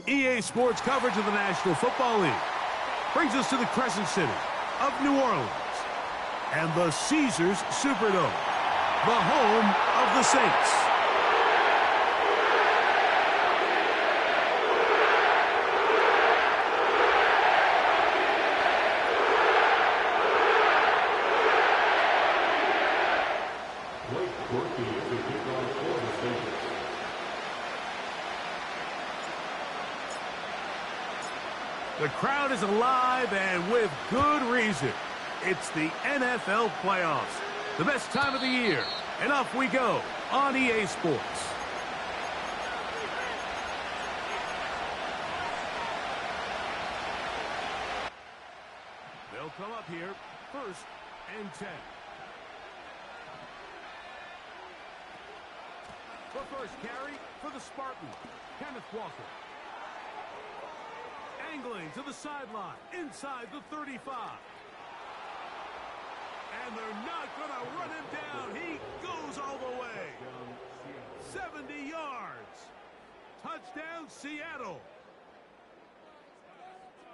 EA Sports coverage of the National Football League brings us to the Crescent City of New Orleans and the Caesars Superdome, the home of the Saints. The crowd is alive, and with good reason. It's the NFL playoffs, the best time of the year, and off we go on EA Sports. They'll come up here, 1st and 10. The first carry for the Spartans, Kenneth Walker. Angling to the sideline, inside the 35. And they're not going to run him down. He goes all the way. 70 yards. Touchdown, Seattle.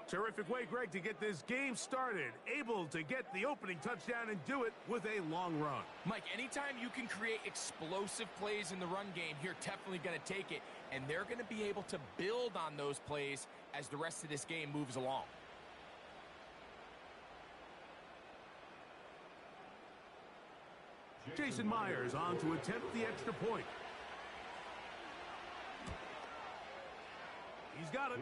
Terrific way, Greg, to get this game started. Able to get the opening touchdown and do it with a long run. Mike, anytime you can create explosive plays in the run game, you're definitely going to take it. And they're going to be able to build on those plays as the rest of this game moves along. Jason Myers on to attempt the extra point. He's got it.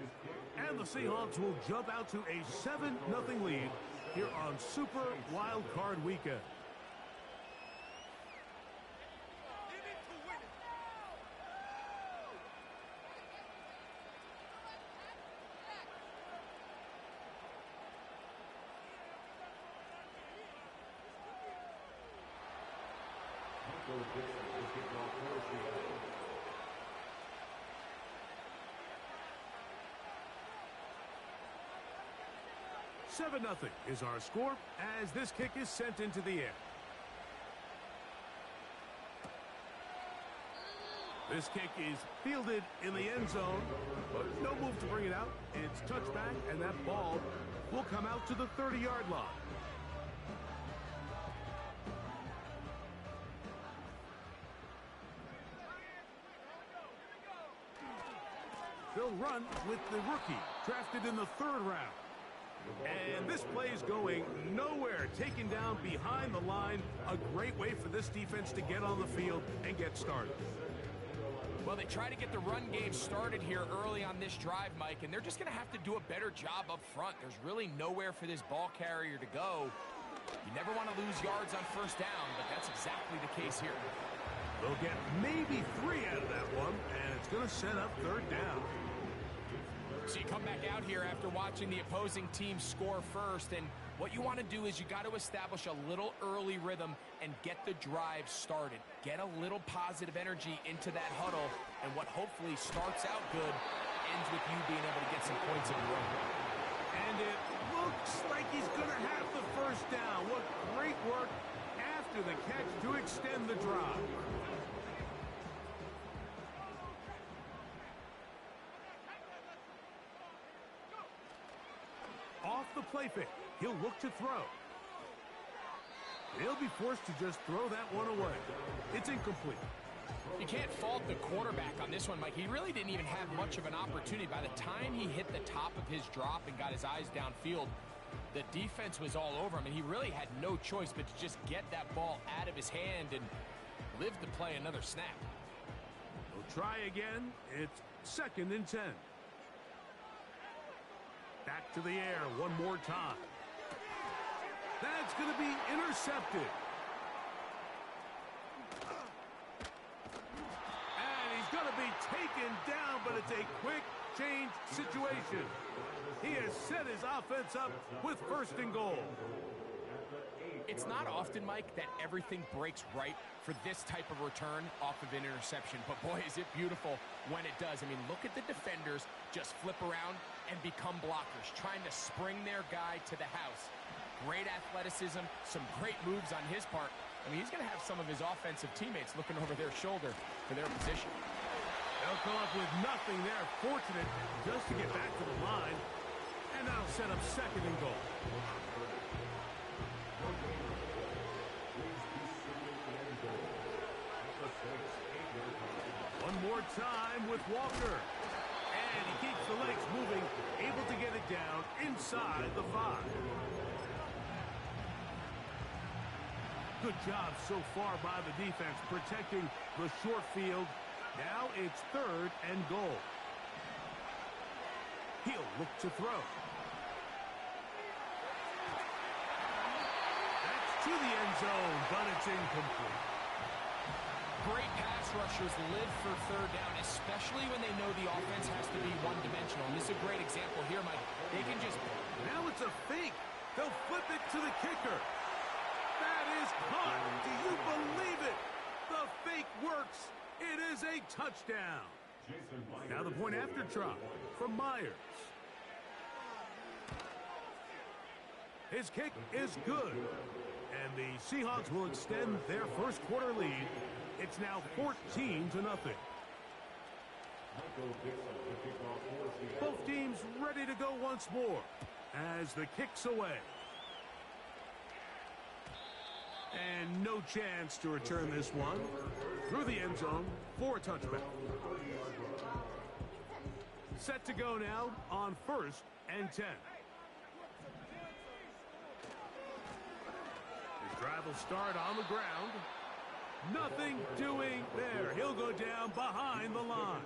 And the Seahawks will jump out to a 7-0 lead here on Super Wild Card Weekend. Seven 0 is our score as this kick is sent into the air. This kick is fielded in the end zone, but no move to bring it out. It's touchback, and that ball will come out to the 30-yard line. They'll run with the rookie, drafted in the 3rd round. And this play is going nowhere, taken down behind the line. A great way for this defense to get on the field and get started. Well, they try to get the run game started here early on this drive, Mike, and they're just going to have to do a better job up front. There's really nowhere for this ball carrier to go. You never want to lose yards on 1st down, but that's exactly the case here. They'll get maybe 3 out of that one, and it's going to set up 3rd down. So you come back out here after watching the opposing team score first, and what you want to do is you got to establish a little early rhythm and get the drive started. Get a little positive energy into that huddle, and what hopefully starts out good ends with you being able to get some points of your own. And it looks like he's going to have the 1st down. What great work after the catch to extend the drive. Off the play fake, he'll look to throw. He'll be forced to just throw that one away. It's incomplete. You can't fault the quarterback on this one, Mike. He really didn't even have much of an opportunity. By the time he hit the top of his drop and got his eyes downfield, the defense was all over him, and he really had no choice but to just get that ball out of his hand and live to play another snap. We'll try again. It's 2nd and 10. Back to the air one more time. That's going to be intercepted. And he's going to be taken down, but it's a quick change situation. He has set his offense up with 1st and goal. It's not often, Mike, that everything breaks right for this type of return off of an interception. But, boy, is it beautiful when it does. I mean, look at the defenders just flip around and become blockers, trying to spring their guy to the house. Great athleticism, some great moves on his part. I mean, he's going to have some of his offensive teammates looking over their shoulder for their position. They'll come up with nothing there. Fortunate just to get back to the line. And that'll set up second and goal. One more time with Walker. And he keeps the legs moving, able to get it down inside the 5. Good job so far by the defense protecting the short field. Now it's third and goal. He'll look to throw. That's to the end zone, but it's incomplete. Great pass rushers live for third down, especially when they know the offense has to be one-dimensional. And this is a great example here, Mike. They can just... Now it's a fake. They'll flip it to the kicker. That is caught. Do you believe it? The fake works. It is a touchdown. Now the point after try from Myers. His kick is good. And the Seahawks will extend their first quarter lead. It's now 14-0. Both teams ready to go once more as the kick's away. And no chance to return this one through the end zone for a touchback. Set to go now on 1st and 10. His drive will start on the ground. Nothing doing there. He'll go down behind the line.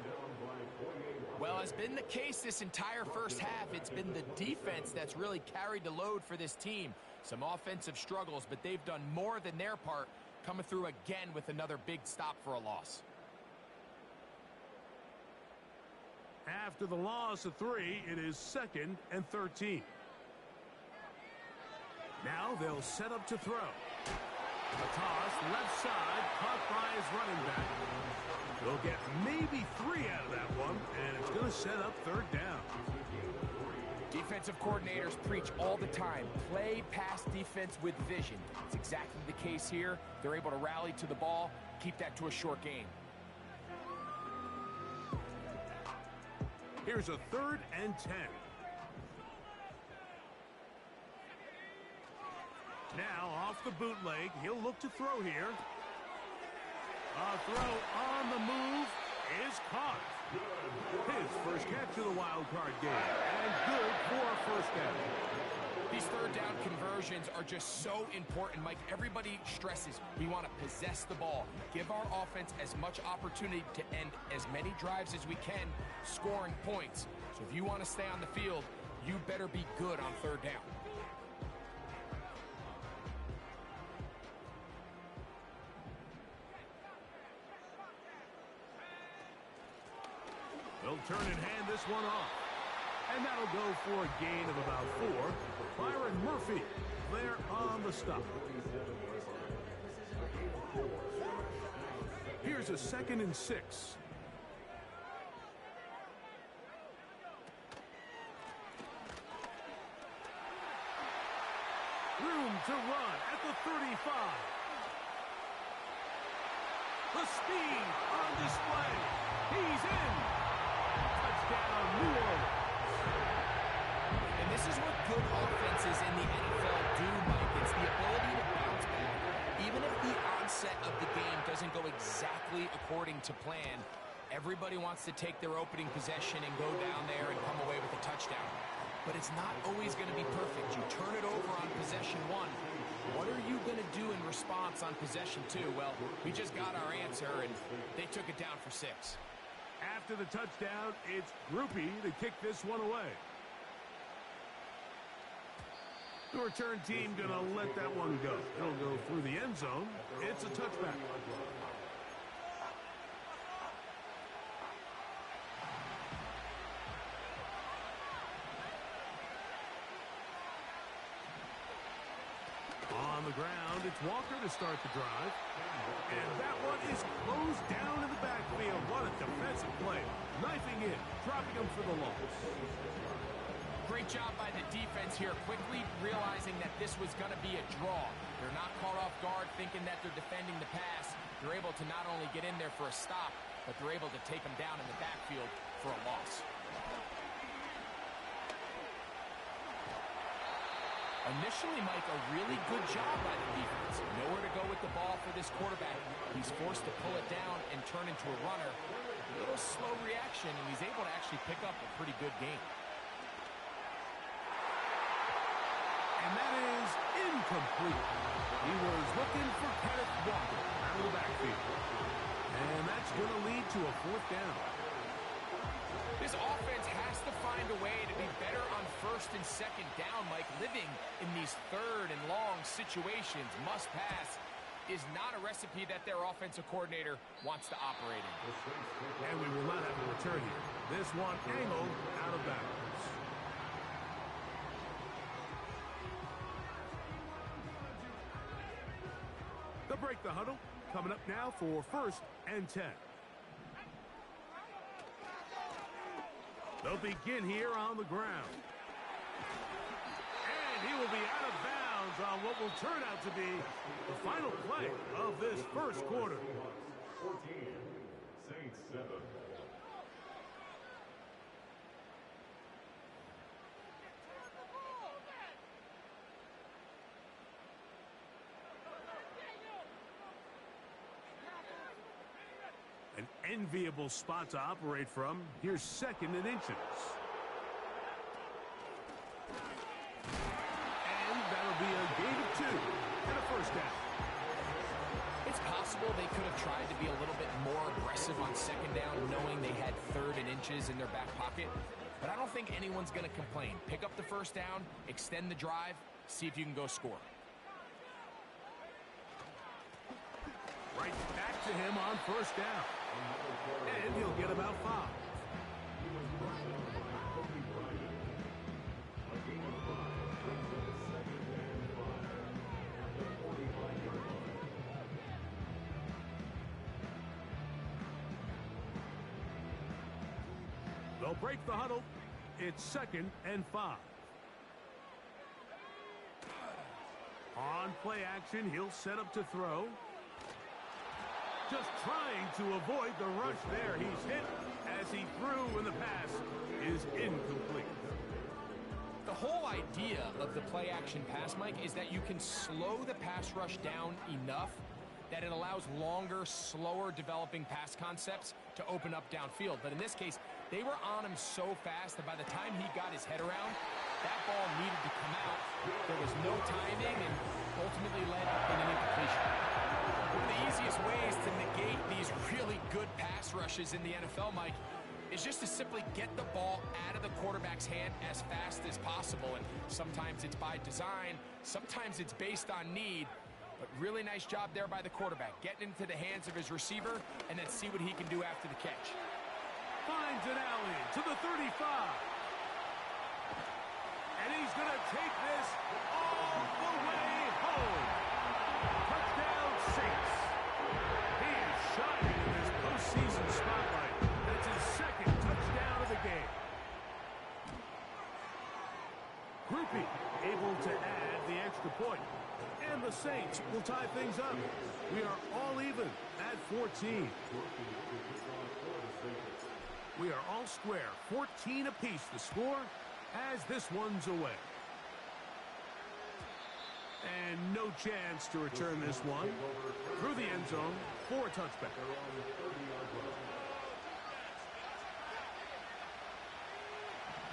Well, has been the case this entire first half. It's been the defense that's really carried the load for this team. Some offensive struggles, but they've done more than their part, coming through again with another big stop for a loss. After the loss of 3, it is 2nd and 13. Now they'll set up to throw. A toss, left side, caught by his running back. They'll get maybe 3 out of that one, and it's going to set up third down. Defensive coordinators preach all the time, play pass defense with vision. It's exactly the case here. They're able to rally to the ball, keep that to a short game. Here's a 3rd and 10. Now off the bootleg, he'll look to throw here. A throw on the move is caught. His first catch of the wild card game, and good for a first down. These third down conversions are just so important, Mike. Everybody stresses we want to possess the ball, give our offense as much opportunity to end as many drives as we can, scoring points. So if you want to stay on the field, you better be good on third down. They'll turn and hand this one off. And that'll go for a gain of about 4. Byron Murphy there on the stop. Here's a 2nd and 6. Room to run at the 35. The speed on display. He's in. Touchdown, New Orleans. And this is what good offenses in the NFL do, Mike. It's the ability to bounce back. Even if the onset of the game doesn't go exactly according to plan, everybody wants to take their opening possession and go down there and come away with a touchdown. But it's not always going to be perfect. You turn it over on possession 1. What are you going to do in response on possession 2? Well, we just got our answer, and they took it down for 6. After the touchdown, it's Groupie to kick this one away. The return team going to let that one go. It'll go through the end zone. It's a touchback. On the ground, it's Walker to start the drive. And that one is closed down in the backfield. What a defensive play. Knifing in, dropping him for the loss. Great job by the defense here, quickly realizing that this was going to be a draw. They're not caught off guard thinking that they're defending the pass. they're able to not only get in there for a stop, but they're able to take them down in the backfield for a loss. Initially, Mike, a really good job by the defense. Nowhere to go with the ball for this quarterback. He's forced to pull it down and turn into a runner. A little slow reaction, and he's able to actually pick up a pretty good game. And that is incomplete. He was looking for Kenneth Walker out of the backfield. And that's going to lead to a 4th down. This offense has to find a way to be better on 1st and 2nd down, Mike. Living in these 3rd and long situations, must pass, is not a recipe that their offensive coordinator wants to operate in. And we will not have a return here. This one angled out of bounds. They'll break the huddle. Coming up now for 1st and 10. They'll begin here on the ground. And he will be out of bounds on what will turn out to be the final play of this 1st quarter. 14, Saints 7. An enviable spot to operate from. Here's 2nd and inches. And that'll be a gain of 2 and a 1st down. It's possible they could have tried to be a little bit more aggressive on 2nd down, knowing they had 3rd and inches in their back pocket. But I don't think anyone's going to complain. Pick up the 1st down, extend the drive, see if you can go score. Right back to him on 1st down. And he'll get about 5. They'll break the huddle. It's 2nd and 5. On play action, he'll set up to throw. Just trying to avoid the rush there. He's hit as he threw when the pass is incomplete. The whole idea of the play-action pass, Mike, is that you can slow the pass rush down enough that it allows longer, slower developing pass concepts to open up downfield. But in this case, they were on him so fast that by the time he got his head around, that ball needed to come out. There was no timing and ultimately led in an incompletion. One of the easiest ways to negate these really good pass rushes in the NFL, Mike, is just to simply get the ball out of the quarterback's hand as fast as possible. And sometimes it's by design, sometimes it's based on need. But really nice job there by the quarterback, getting into the hands of his receiver and then see what he can do after the catch. Finds an alley to the 35. And he's going to take this all the way home. Touchdown Saints. He is shining in this postseason spotlight. That's his 2nd touchdown of the game. Groupie able to add the extra point. And the Saints will tie things up. We are all even at 14. We are all square, 14 apiece the score as this one's away. And no chance to return this one through the end zone for a touchback.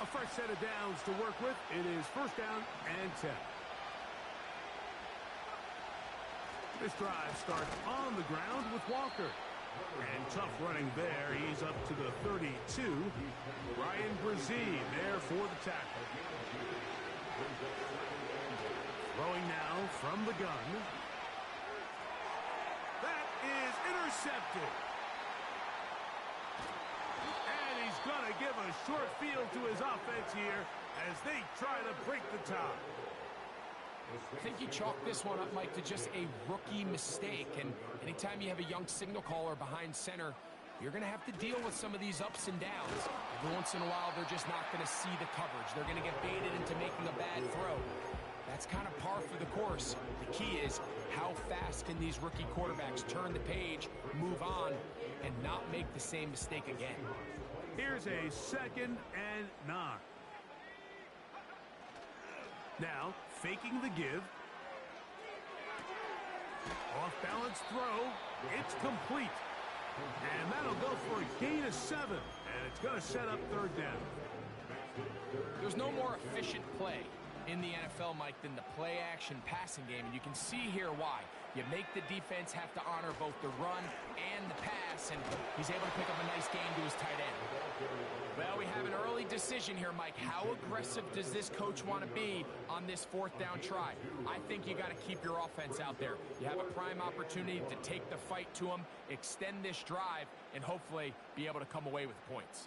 A fresh set of downs to work with. It is 1st down and 10. This drive starts on the ground with Walker. And tough running there. He's up to the 32. Ryan Brzee there for the tackle. Throwing now from the gun. That is intercepted. And he's going to give a short field to his offense here as they try to break the tie. I think you chalk this one up, Mike, to just a rookie mistake. And anytime you have a young signal caller behind center, you're going to have to deal with some of these ups and downs. Every once in a while, they're just not going to see the coverage. They're going to get baited into making a bad throw. That's kind of par for the course. The key is, How fast can these rookie quarterbacks turn the page, move on, and not make the same mistake again? Here's a 2nd and 9. Now, faking the give. Off-balance throw. It's complete. And that'll go for a gain of 7. And it's going to set up 3rd down. There's no more efficient play in the NFL, Mike, than the play-action passing game. And you can see here why. You make the defense have to honor both the run and the pass, and he's able to pick up a nice gain to his tight end. Well, we have an early decision here, Mike. How aggressive does this coach want to be on this 4th down try? I think you got to keep your offense out there. You have a prime opportunity to take the fight to him, extend this drive, and hopefully be able to come away with points.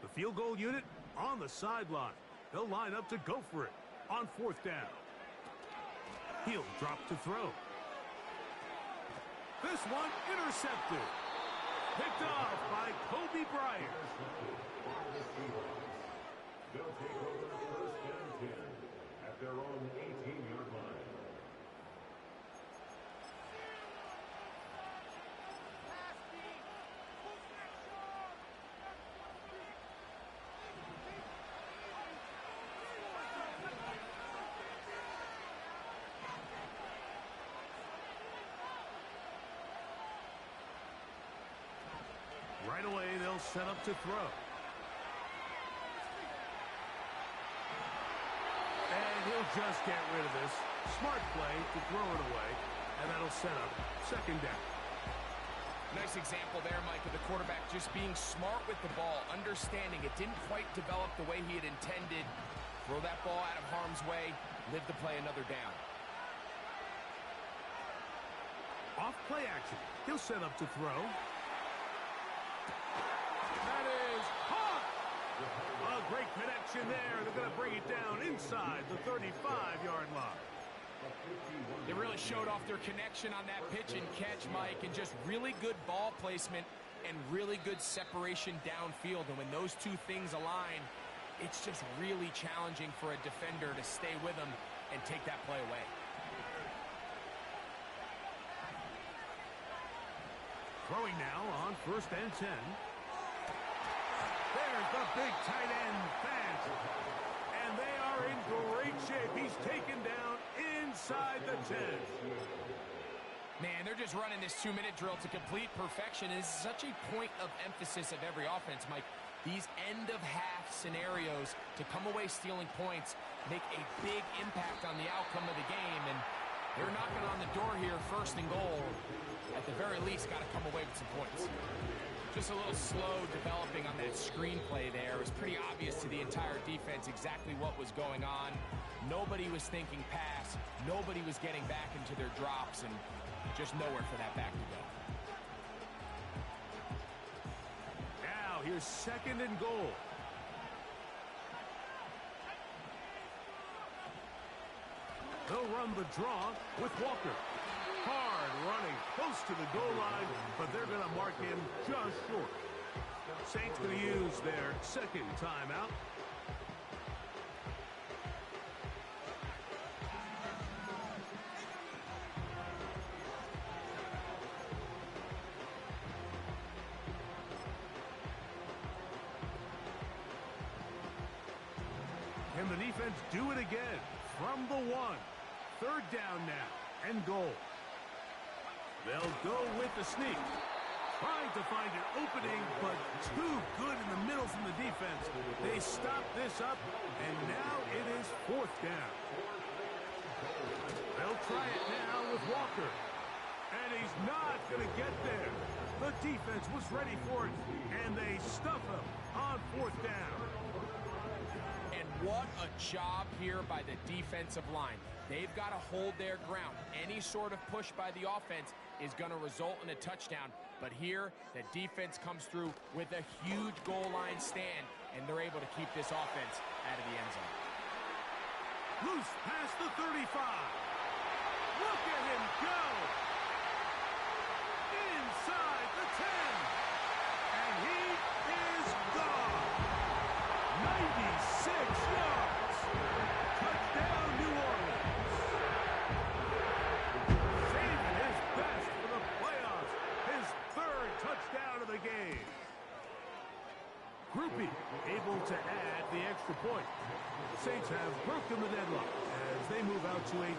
The field goal unit on the sideline. They'll line up to go for it on 4th down. He'll drop to throw. This one intercepted. Picked off by Kobe Bryant. They'll take over 1st and 10 at their own 18-yard line. Right away, they'll set up to throw. And he'll just get rid of this. Smart play to throw it away. And that'll set up 2nd down. Nice example there, Mike, of the quarterback just being smart with the ball, understanding it didn't quite develop the way he had intended. Throw that ball out of harm's way, live to play another down. Off play action. He'll set up to throw. That is caught! A great connection there. They're going to bring it down inside the 35-yard line. They really showed off their connection on that pitch and catch, Mike, and just really good ball placement and really good separation downfield. And when those two things align, it's just really challenging for a defender to stay with them and take that play away. Throwing now on 1st and 10. There's the big tight end pass. And they are in great shape. He's taken down inside the 10. Man, they're just running this 2-minute drill to complete perfection. It's such a point of emphasis of every offense, Mike. These end-of-half scenarios to come away stealing points make a big impact on the outcome of the game. And they're knocking on the door here, 1st and goal. At the very least, got to come away with some points. Just a little slow developing on that screenplay there. It was pretty obvious to the entire defense exactly what was going on. Nobody was thinking pass. Nobody was getting back into their drops, and just nowhere for that back to go. Now, here's 2nd and goal. They'll run the draw with Walker. Hard running, close to the goal line, but they're going to mark him just short. Saints going to use their 2nd timeout. Can the defense do it again from the 1? 3rd down now and goal. They'll go with the sneak. Trying to find an opening, but too good in the middle from the defense. They stop this up, and now it is 4th down. They'll try it now with Walker. And he's not going to get there. The defense was ready for it, and they stuff him on 4th down. And what a job here by the defensive line. They've got to hold their ground. Any sort of push by the offense is going to result in a touchdown. But here, the defense comes through with a huge goal line stand, and they're able to keep this offense out of the end zone. Loose past the 35. Look at him go. Inside the 10. And he is gone. 96 yards. Touchdown, New Orleans. Saving his best for the playoffs. His third touchdown of the game. Groupie able to add the extra point. The Saints have broken the deadlock as they move out to a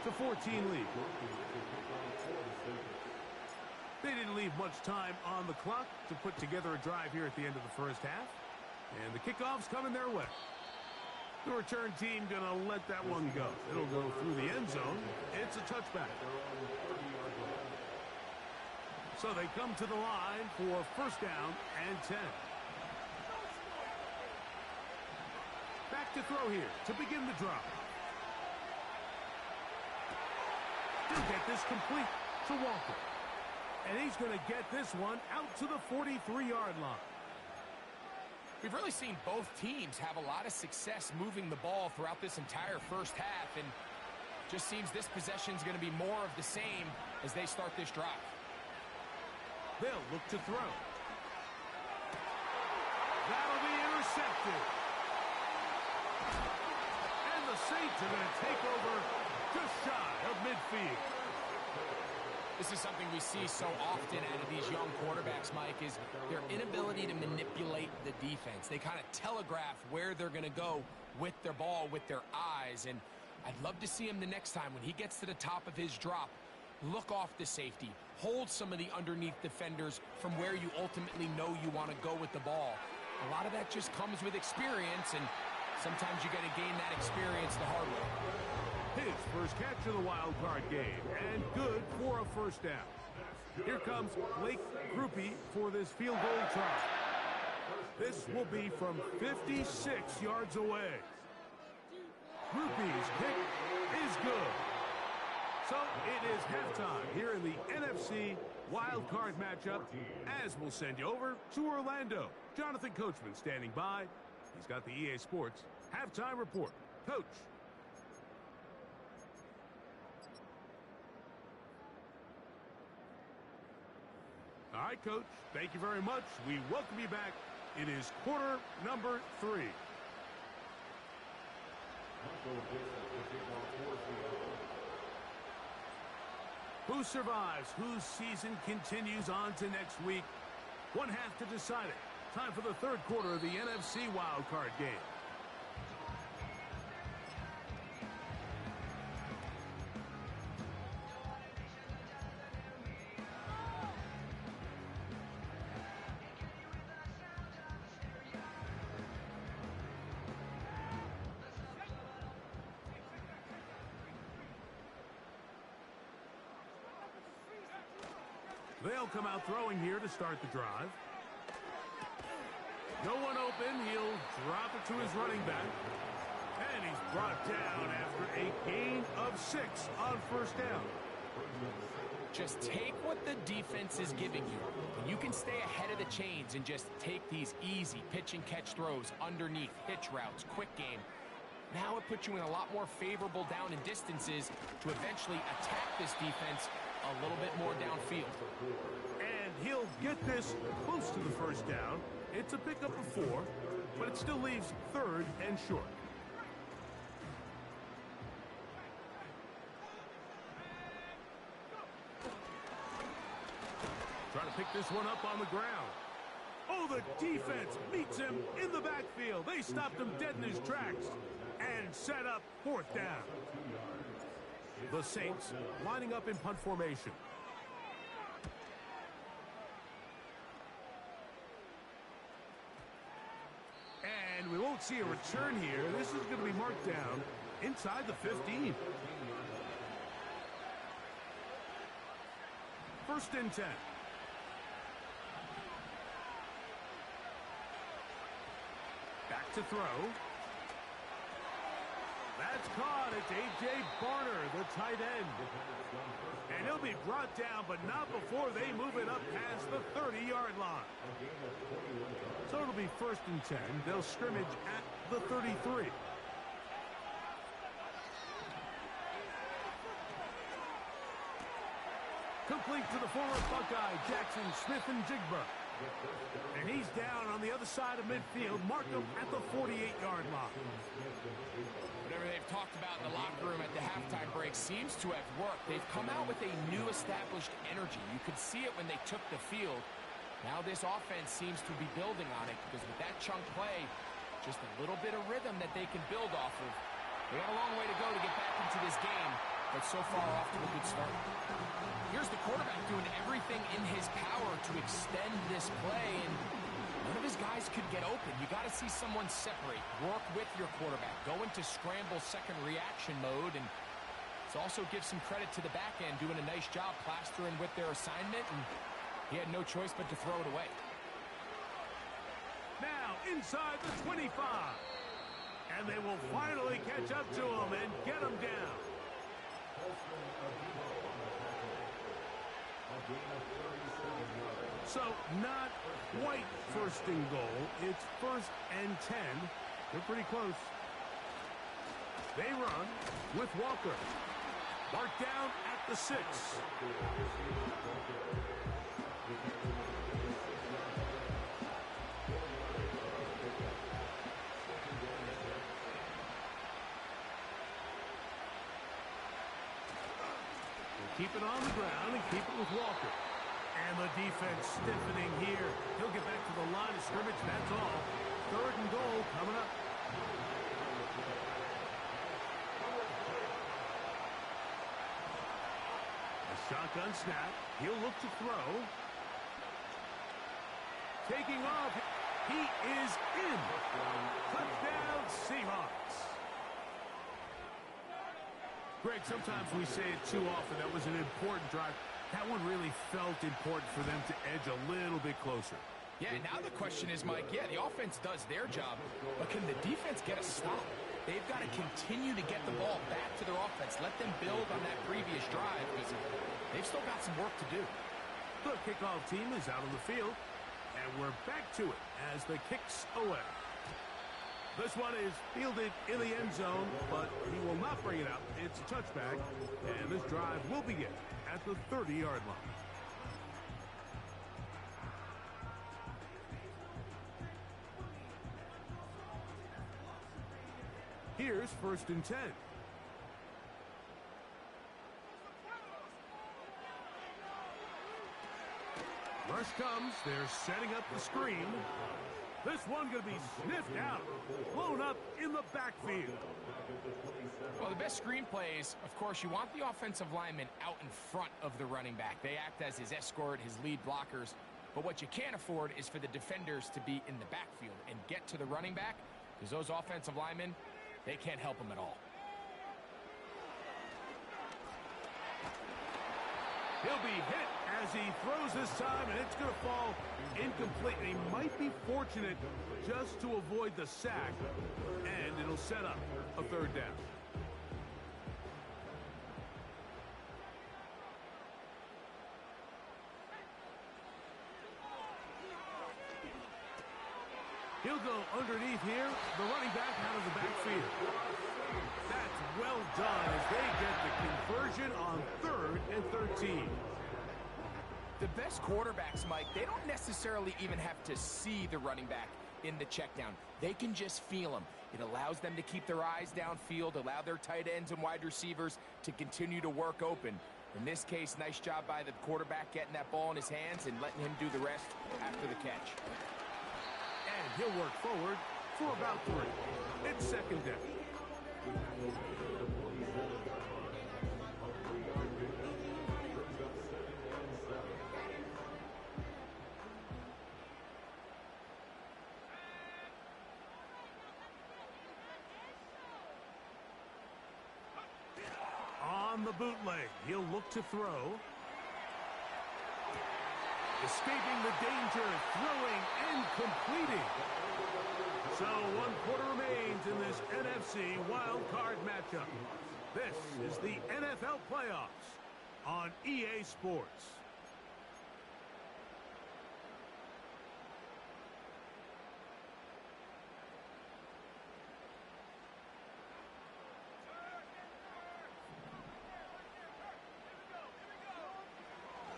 21-14 lead. They didn't leave much time on the clock to put together a drive here at the end of the first half. And the kickoff's coming their way. The return team going to let that one go. It'll go through the end zone. It's a touchback. So they come to the line for first down and 10. Back to throw here to begin the drive. He'll get this complete to Walker. And he's going to get this one out to the 43-yard line. We've really seen both teams have a lot of success moving the ball throughout this entire first half, and just seems this possession is going to be more of the same as they start this drive. They'll look to throw. That'll be intercepted. And the Saints are going to take over just shy of midfield. This is something we see so often out of these young quarterbacks, Mike, is their inability to manipulate the defense. They kind of telegraph where they're going to go with their ball, with their eyes. And I'd love to see him the next time when he gets to the top of his drop, look off the safety, hold some of the underneath defenders from where you ultimately know you want to go with the ball. A lot of that just comes with experience, and sometimes you got to gain that experience the hard way. His first catch of the wild card game, and good for a first down. Here comes Blake Groupie for this field goal try. This will be from 56 yards away. Groupie's kick is good. So it is halftime here in the NFC wild card matchup, as we'll send you over to Orlando. Jonathan Coachman standing by. He's got the EA Sports halftime report. Coach. All right, Coach. Thank you very much. We welcome you back. It is quarter number 3. Who survives? Whose season continues on to next week? One half to decide it. Time for the third quarter of the NFC wildcard game. They'll come out throwing here to start the drive. No one open. He'll drop it to his running back. And he's brought down after a gain of 6 on first down. Just take what the defense is giving you. And you can stay ahead of the chains and just take these easy pitch and catch throws underneath, hitch routes, quick game. Now it puts you in a lot more favorable down and distances to eventually attack this defense a little bit more downfield. And he'll get this close to the first down. It's a pickup of 4, but it still leaves third and short. Trying to pick this one up on the ground. Oh, the defense meets him in the backfield. They stopped him dead in his tracks and set up fourth down. The Saints lining up in punt formation. And we won't see a return here. This is going to be marked down inside the 15. First and 10. Back to throw. That's caught. It's A.J. Barner, the tight end. And he'll be brought down, but not before they move it up past the 30-yard line. So it'll be first and 10. They'll scrimmage at the 33. Complete to the former Buckeye, Jackson Smith and Jigba. And he's down on the other side of midfield. Mark him at the 48-yard line. Whatever they've talked about in the locker room at the halftime break seems to have worked. They've come out with a new established energy. You could see it when they took the field. Now this offense seems to be building on it because with that chunk play, just a little bit of rhythm that they can build off of. They got a long way to go to get back into this game, but so far off to a good start. Here's the quarterback doing everything in his power to extend this play, and none of his guys could get open. You got to see someone separate, work with your quarterback, go into scramble second reaction mode, and it's also give some credit to the back end doing a nice job plastering with their assignment, and he had no choice but to throw it away. Now inside the 25. And they will finally catch up to him and get him down. So not quite first and goal. It's 1st and 10. They're pretty close. They run with Walker. Marked down at the 6. Keep it on the ground and keep it with Walker. And the defense stiffening here. He'll get back to the line of scrimmage, that's all. 3rd and goal coming up. A shotgun snap. He'll look to throw. Taking off. He is in. Touchdown, Seahawks. Greg, sometimes we say it too often. That was an important drive. That one really felt important for them to edge a little bit closer. Yeah, now the question is, Mike, yeah, the offense does their job, but can the defense get a stop? They've got to continue to get the ball back to their offense. Let them build on that previous drive because they've still got some work to do. The kickoff team is out on the field, and we're back to it as the kick's away. This one is fielded in the end zone, but he will not bring it out. It's a touchback, and this drive will begin at the 30-yard line. Here's 1st and 10. Rush comes. They're setting up the screen. This one going to be sniffed out, blown up in the backfield. Well, the best screen plays, of course, you want the offensive lineman out in front of the running back. They act as his escort, his lead blockers. But what you can't afford is for the defenders to be in the backfield and get to the running back, because those offensive linemen, they can't help him at all. He'll be hit as he throws this time, and it's going to fall incomplete. And he might be fortunate just to avoid the sack, and it'll set up a 3rd down. He'll go underneath here. The running back out of the backfield. That's well done as they get the conversion on 3rd and 13. The best quarterbacks, Mike, they don't necessarily even have to see the running back in the check down. They can just feel him. It allows them to keep their eyes downfield, allow their tight ends and wide receivers to continue to work open. In this case, nice job by the quarterback getting that ball in his hands and letting him do the rest after the catch. And he'll work forward for about 3. It's 2nd down. On the bootleg, he'll look to throw. Escaping the danger, throwing and completing. So 1 quarter remains in this NFC wild card matchup. This is the NFL playoffs on EA Sports.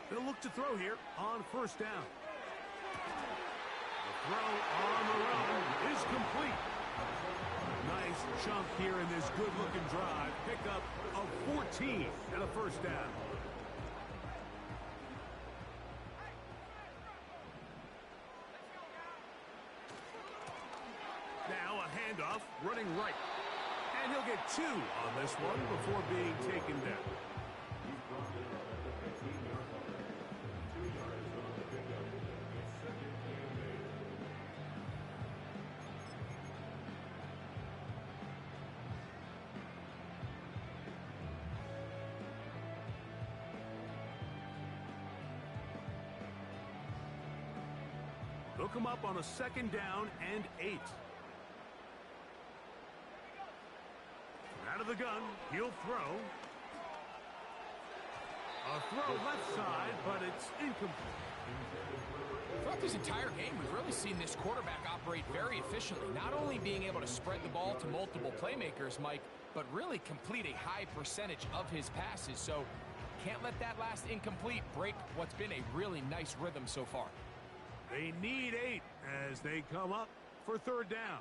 They'll look to throw here on 1st down. throw on the run is complete. Nice chunk here in this good-looking drive. Pickup of 14 and a first down. Now a handoff, running right. And he'll get 2 on this one before being taken down. They'll come up on a 2nd down and 8. Out of the gun, he'll throw. A throw left side, but it's incomplete. Throughout this entire game, we've really seen this quarterback operate very efficiently, not only being able to spread the ball to multiple playmakers, Mike, but really complete a high percentage of his passes. So can't let that last incomplete break what's been a really nice rhythm so far. They need 8 as they come up for 3rd down.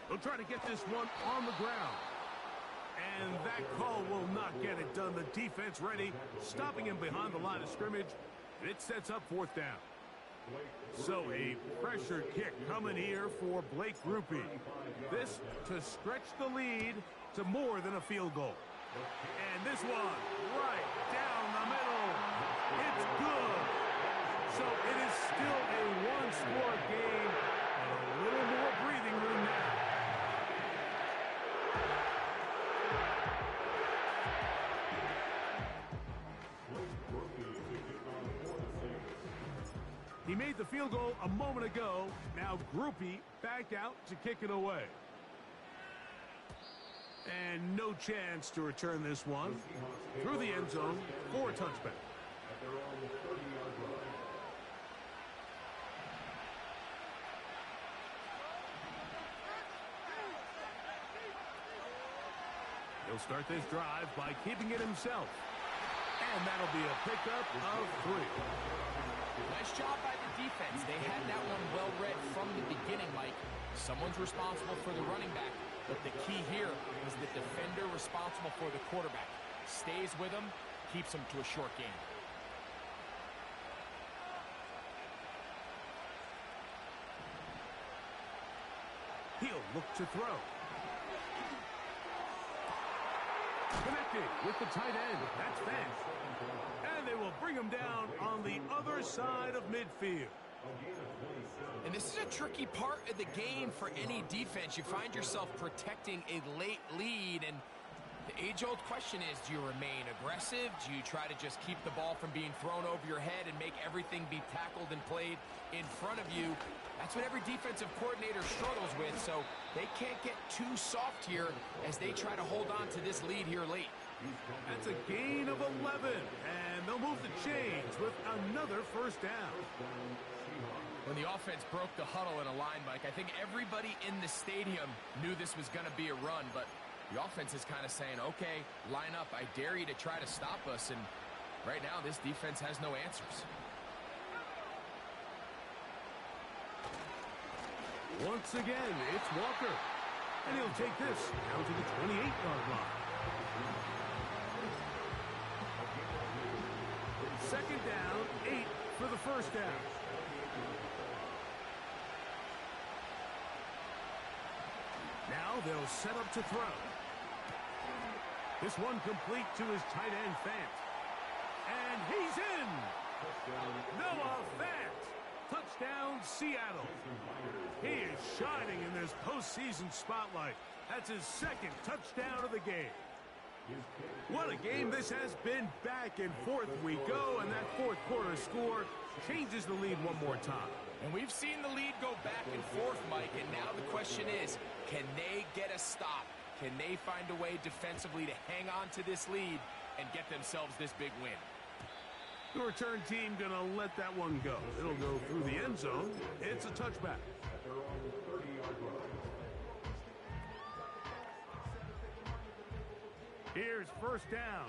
They'll try to get this one on the ground. And that call will not get it done. The defense ready, stopping him behind the line of scrimmage. It sets up 4th down. So a pressure kick coming here for Blake Grupe. This to stretch the lead to more than a field goal. And this one right down the middle. It's good. So it is still a one-score game, but a little more breathing room now. He made the field goal a moment ago. Now Grupe back out to kick it away. And no chance to return this one through the end zone for a touchback. He'll start this drive by keeping it himself. And that'll be a pickup of 3. Nice job by the defense. They had that one well read from the beginning, Mike. Someone's responsible for the running back, but the key here is the defender responsible for the quarterback. Stays with him, keeps him to a short game. He'll look to throw. Connecting with the tight end. That's fast. And they will bring him down on the other side of midfield. And this is a tricky part of the game for any defense. You find yourself protecting a late lead, and the age-old question is, do you remain aggressive? Do you try to just keep the ball from being thrown over your head and make everything be tackled and played in front of you? That's what every defensive coordinator struggles with, so they can't get too soft here as they try to hold on to this lead here late. That's a gain of 11, and they'll move the chains with another first down. When the offense broke the huddle in a line, Mike, I think everybody in the stadium knew this was going to be a run, but the offense is kind of saying, okay, line up, I dare you to try to stop us, and right now this defense has no answers. Once again, it's Walker, and he'll take this down to the 28-yard line. 2nd down, 8 for the first down. Now they'll set up to throw. This one complete to his tight end, Fant. And he's in! Noah Fant! Touchdown, Seattle. He is shining in this postseason spotlight. That's his 2nd touchdown of the game. What a game this has been. Back and forth we go, and that 4th quarter score changes the lead one more time. And we've seen the lead go back and forth, Mike, and now the question is, can they get a stop? Can they find a way defensively to hang on to this lead and get themselves this big win? The return team going to let that one go. It'll go through the end zone. It's a touchback. Here's first down.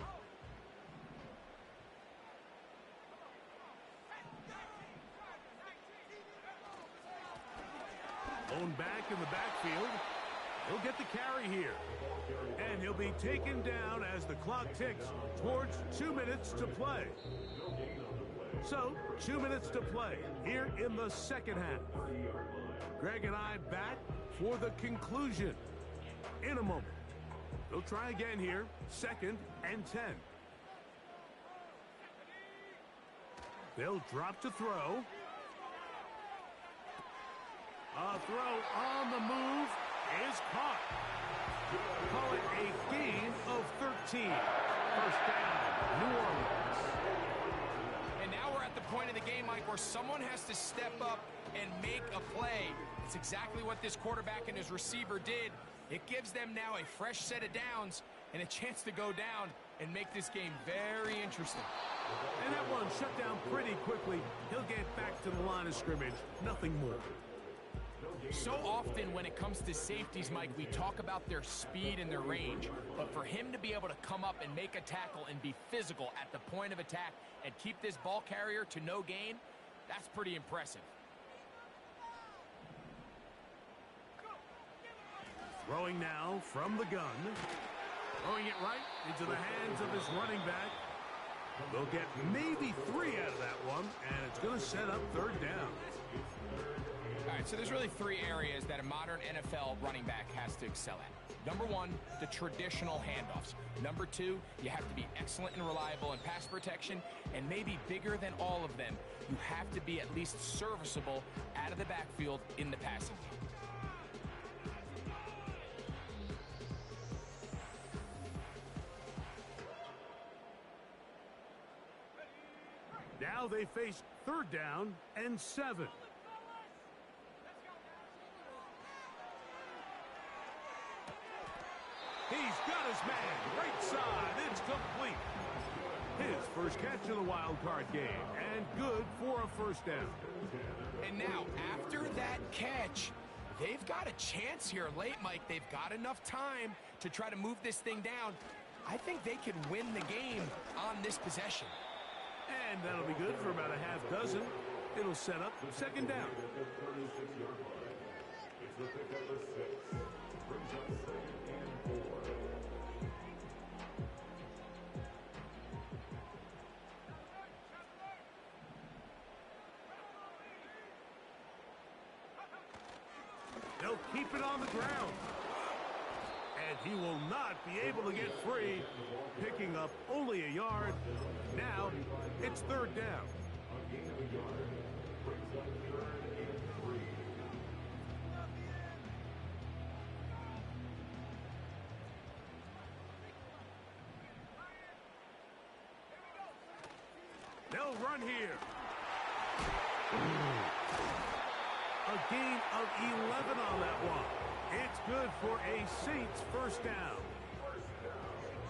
Thrown back in the backfield. He'll get the carry here. And he'll be taken down as the clock ticks towards 2 minutes to play. So, 2 minutes to play here in the second half. Greg and I back for the conclusion in a moment. They'll try again here, 2nd and 10. They'll drop to throw. A throw on the move is caught. Call it a gain of 13. First down, New Orleans. And now we're at the point of the game, Mike, where someone has to step up and make a play. It's exactly what this quarterback and his receiver did. It gives them now a fresh set of downs and a chance to go down and make this game very interesting. And that one shut down pretty quickly. He'll get back to the line of scrimmage. Nothing more. So often when it comes to safeties, Mike, we talk about their speed and their range. But for him to be able to come up and make a tackle and be physical at the point of attack and keep this ball carrier to no gain, that's pretty impressive. Throwing now from the gun. Throwing it right into the hands of his running back. They'll get maybe 3 out of that one, and it's going to set up 3rd down. All right, so there's really 3 areas that a modern NFL running back has to excel at. Number 1, the traditional handoffs. Number 2, you have to be excellent and reliable in pass protection. And maybe bigger than all of them, you have to be at least serviceable out of the backfield in the passing game. Now they face 3rd down and 7. He's got his man, right side, it's complete. His first catch of the wild card game, and good for a 1st down. And now, after that catch, they've got a chance here late, Mike. They've got enough time to try to move this thing down. I think they could win the game on this possession. And that'll be good for about a half dozen. It'll set up 2nd down. They'll keep it on the ground. And he will not be able to get free, picking up only a yard. Now, it's 3rd down. They'll run here. A gain of 11 on that one. It's good for a Saints 1st down.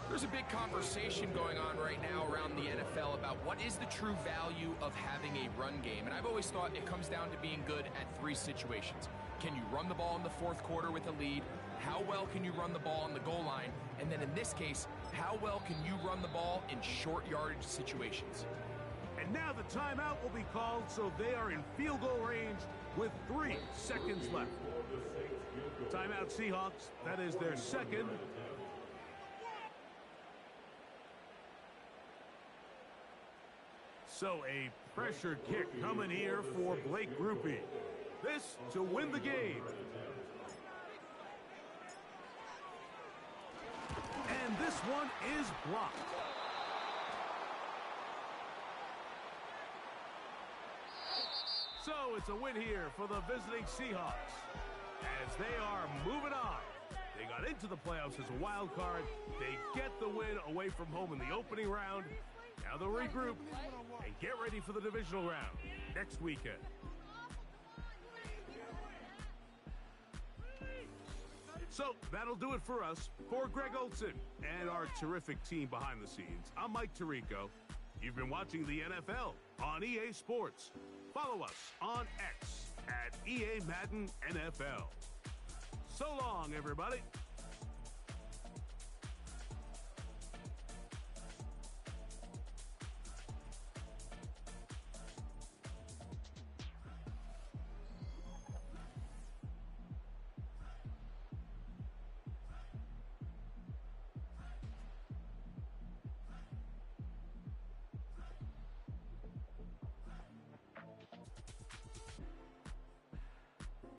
There's a big conversation going on right now around the NFL about what is the true value of having a run game. And I've always thought it comes down to being good at 3 situations. Can you run the ball in the 4th quarter with a lead? How well can you run the ball on the goal line? And then in this case, how well can you run the ball in short yardage situations? And now the timeout will be called, so they are in field goal range with 3 seconds left. Timeout Seahawks. That is their 2nd. So a pressure kick coming here for Blake Grupe. This to win the game. And this one is blocked. So it's a win here for the visiting Seahawks as they are moving on. They got into the playoffs as a wild card. They get the win away from home in the opening round. Now they'll regroup and get ready for the divisional round next weekend. So that'll do it for us. For Greg Olson and our terrific team behind the scenes, I'm Mike Tirico. You've been watching the NFL on EA Sports. Follow us on X at EA Madden NFL. So long, everybody.